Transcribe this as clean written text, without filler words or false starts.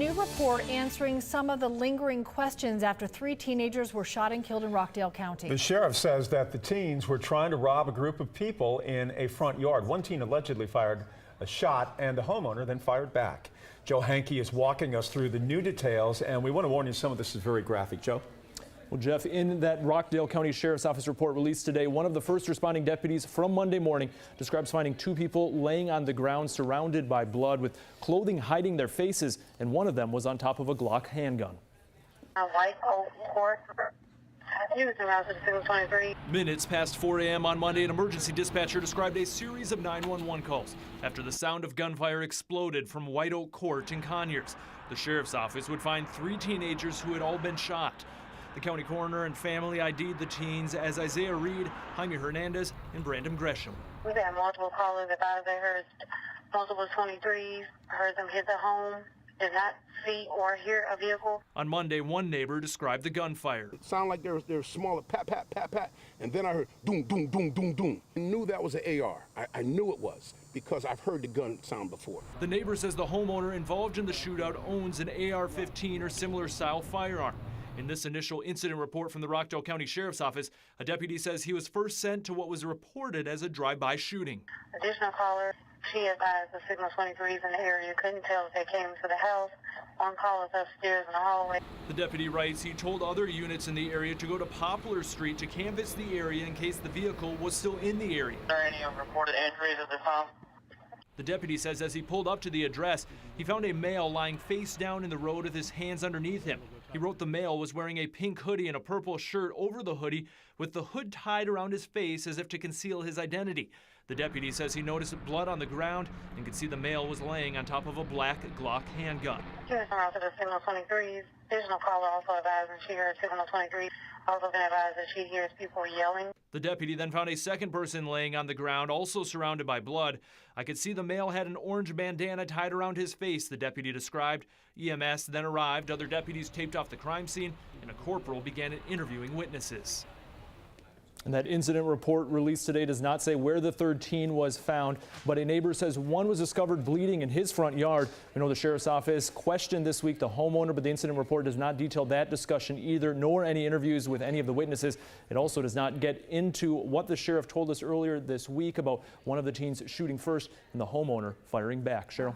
New report answering some of the lingering questions after 3 teenagers were shot and killed in Rockdale County. The sheriff says that the teens were trying to rob a group of people in a front yard. One teen allegedly fired a shot and the homeowner then fired back. Joe Hankey is walking us through the new details, and we want to warn you some of this is very graphic. Joe? Well, Jeff, in that Rockdale County Sheriff's Office report released today, one of the first responding deputies from Monday morning describes finding 2 people laying on the ground surrounded by blood with clothing hiding their faces, and one of them was on top of a Glock handgun. A white oak court. He was around to the 23. Minutes past 4 a.m. on Monday, an emergency dispatcher described a series of 911 calls after the sound of gunfire exploded from White Oak Court in Conyers. The sheriff's office would find 3 teenagers who had all been shot. The county coroner and family ID'd the teens as Isaiah Reed, Jaime Hernandez, and Brandon Gresham. We've had multiple callers about they heard multiple 23s, heard them hit the home, did not see or hear a vehicle. On Monday, one neighbor described the gunfire. It sounded like there was smaller pat, pat, pat, pat, and then I heard doom, doom, doom, doom, doom. I knew that was an AR. I knew it was because I've heard the gun sound before. The neighbor says the homeowner involved in the shootout owns an AR-15 or similar style firearm. In this initial incident report from the Rockdale County Sheriff's Office, a deputy says he was first sent to what was reported as a drive-by shooting. Additional caller, she advised the signal 23s in the area couldn't tell if they came to the house. One call is upstairs in the hallway. The deputy writes he told other units in the area to go to Poplar Street to canvass the area in case the vehicle was still in the area. Are there any reported injuries at this time? The deputy says as he pulled up to the address, he found a male lying face down in the road with his hands underneath him. He wrote the male was wearing a pink hoodie and a purple shirt over the hoodie with the hood tied around his face as if to conceal his identity. The deputy says he noticed blood on the ground and could see the male was laying on top of a black Glock handgun. She was around to the signal 23s. Additional caller also advised she heard signal 23. Also been advised that she hears people yelling. The deputy then found a second person laying on the ground, also surrounded by blood. I could see the male had an orange bandana tied around his face, the deputy described. EMS then arrived, other deputies taped off the crime scene, and a corporal began interviewing witnesses. And that incident report released today does not say where the 3rd teen was found, but a neighbor says one was discovered bleeding in his front yard. We know the sheriff's office questioned this week the homeowner, but the incident report does not detail that discussion either, nor any interviews with any of the witnesses. It also does not get into what the sheriff told us earlier this week about one of the teens shooting first and the homeowner firing back. Cheryl?